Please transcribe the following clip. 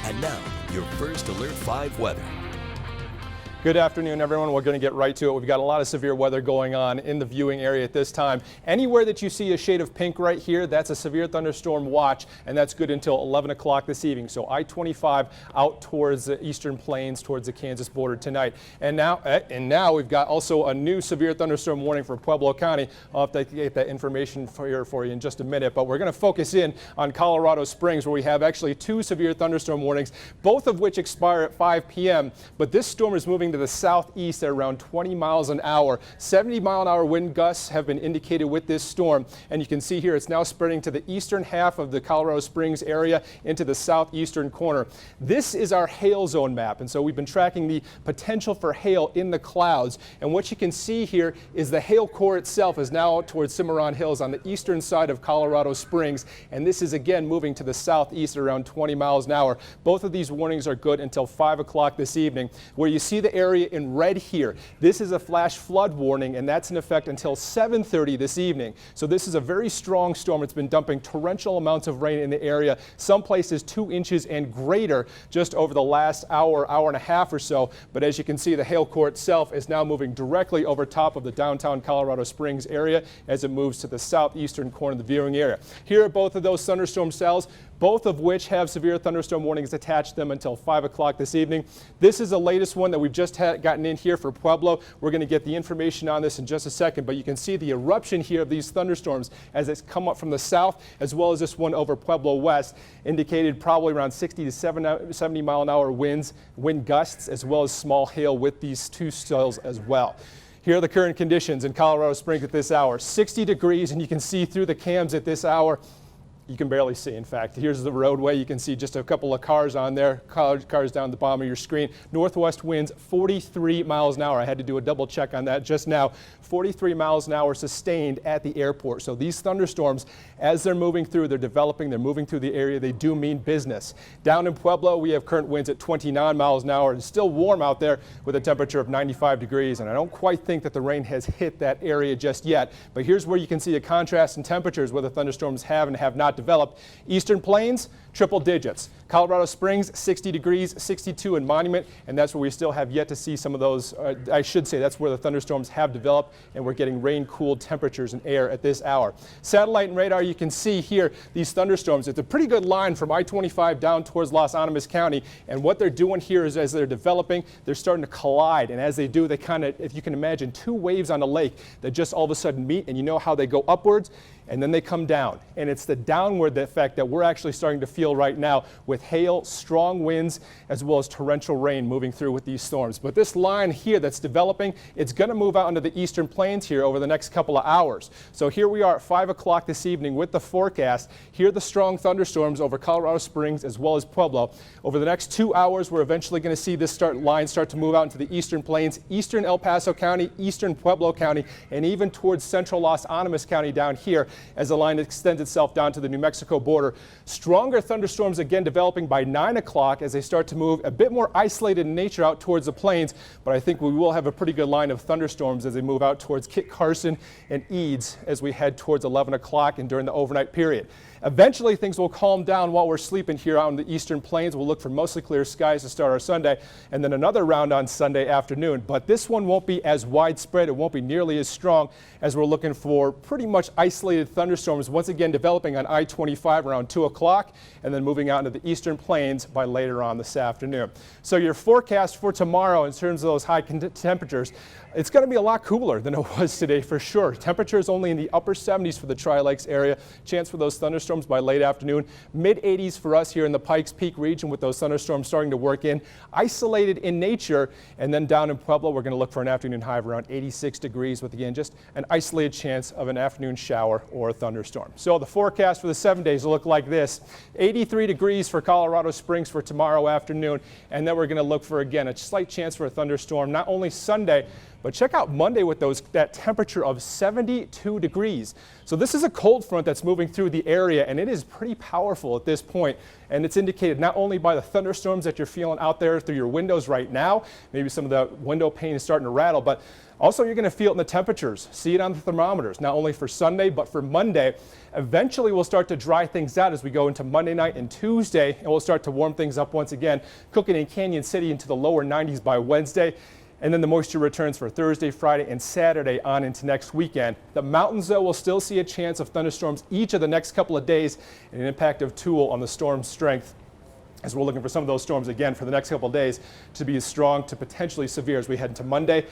And now, your first Alert 5 weather. Good afternoon, everyone. We're going to get right to it. We've got a lot of severe weather going on in the viewing area at this time. Anywhere that you see a shade of pink right here, that's a severe thunderstorm watch, and that's good until 11 o'clock this evening. So I-25 out towards the eastern plains, towards the Kansas border tonight. And now we've got also a new severe thunderstorm warning for Pueblo County. I'll have to get that information for you in just a minute, but we're going to focus in on Colorado Springs, where we have actually two severe thunderstorm warnings, both of which expire at 5 p.m. But this storm is moving to the southeast at around 20 miles an hour. 70-mile-an-hour wind gusts have been indicated with this storm, and you can see here it's now spreading to the eastern half of the Colorado Springs area into the southeastern corner. This is our hail zone map, and so we've been tracking the potential for hail in the clouds, and what you can see here is the hail core itself is now out towards Cimarron Hills on the eastern side of Colorado Springs, and this is again moving to the southeast at around 20 miles an hour. Both of these warnings are good until 5 o'clock this evening. Where you see the area in red here, this is a flash flood warning, and that's in effect until 7:30 this evening. So this is a very strong storm. It's been dumping torrential amounts of rain in the area, some places 2 inches and greater just over the last hour and a half or so. But as you can see, the hail core itself is now moving directly over top of the downtown Colorado Springs area as it moves to the southeastern corner of the viewing area. Here are both of those thunderstorm cells, both of which have severe thunderstorm warnings attached to them until 5 o'clock this evening. This is the latest one that we've just gotten in here for Pueblo. We're going to get the information on this in just a second, but you can see the eruption here of these thunderstorms as it's come up from the south, as well as this one over Pueblo West, indicated probably around 60 to 70 mile an hour wind gusts, as well as small hail with these two cells as well. Here are the current conditions in Colorado Springs at this hour. 60 degrees, and you can see through the cams at this hour. You can barely see, in fact. Here's the roadway. You can see just a couple of cars on there, cars down the bottom of your screen. Northwest winds 43 miles an hour. I had to do a double check on that just now. 43 miles an hour sustained at the airport. So these thunderstorms, as they're moving through, they're developing, they're moving through the area, they do mean business. Down in Pueblo, we have current winds at 29 miles an hour. It's still warm out there with a temperature of 95 degrees, and I don't quite think that the rain has hit that area just yet. But here's where you can see a contrast in temperatures where the thunderstorms have and have not developed. Eastern Plains, triple digits. Colorado Springs, 60 degrees, 62 in Monument, and that's where we still have yet to see some of those, I should say that's where the thunderstorms have developed, and we're getting rain-cooled temperatures and air at this hour. Satellite and radar, you can see here these thunderstorms. It's a pretty good line from I-25 down towards Los Animas County, and what they're doing here is as they're developing, they're starting to collide, and as they do, they kind of, if you can imagine, two waves on a lake that just all of a sudden meet, and you know how they go upwards, and then they come down. And it's the downward effect that we're actually starting to feel right now with hail, strong winds, as well as torrential rain moving through with these storms. But this line here that's developing, it's going to move out into the eastern plains here over the next couple of hours. So here we are at 5 o'clock this evening with the forecast. Here are the strong thunderstorms over Colorado Springs as well as Pueblo. Over the next 2 hours, we're eventually going to see this line start to move out into the eastern plains, eastern El Paso County, eastern Pueblo County, and even towards central Los Animas County down here, as the line extends itself down to the New Mexico border. Stronger thunderstorms again developing by 9 o'clock as they start to move a bit more isolated in nature out towards the plains, but I think we will have a pretty good line of thunderstorms as they move out towards Kit Carson and Eads as we head towards 11 o'clock and during the overnight period. Eventually things will calm down while we're sleeping here out in the eastern plains. We'll look for mostly clear skies to start our Sunday, and then another round on Sunday afternoon. But this one won't be as widespread. It won't be nearly as strong as we're looking for pretty much isolated thunderstorms once again developing on I-25 around 2 o'clock and then moving out into the eastern plains by later on this afternoon. So your forecast for tomorrow in terms of those high temperatures, it's going to be a lot cooler than it was today for sure. Temperatures only in the upper 70s for the Tri-Lakes area. Chance for those thunderstorms by late afternoon. Mid-80s for us here in the Pikes Peak region with those thunderstorms starting to work in. Isolated in nature, and then down in Pueblo we're going to look for an afternoon high of around 86 degrees with again just an isolated chance of an afternoon shower or a thunderstorm. So the forecast for the 7 days will look like this. 83 degrees for Colorado Springs for tomorrow afternoon, and then we're going to look for again a slight chance for a thunderstorm not only Sunday, but check out Monday with that temperature of 72 degrees. So this is a cold front that's moving through the area. area, and it is pretty powerful at this point. And it's indicated not only by the thunderstorms that you're feeling out there through your windows right now, maybe some of the window pane is starting to rattle, but also you're going to feel it in the temperatures, see it on the thermometers, not only for Sunday, but for Monday. Eventually we'll start to dry things out as we go into Monday night and Tuesday, and we'll start to warm things up once again, cooking in Canyon City into the lower 90s by Wednesday. And then the moisture returns for Thursday, Friday, and Saturday on into next weekend. The mountains, though, will still see a chance of thunderstorms each of the next couple of days, and an impact of Tool on the storm strength, as we're looking for some of those storms again for the next couple of days to be as strong to potentially severe as we head into Monday.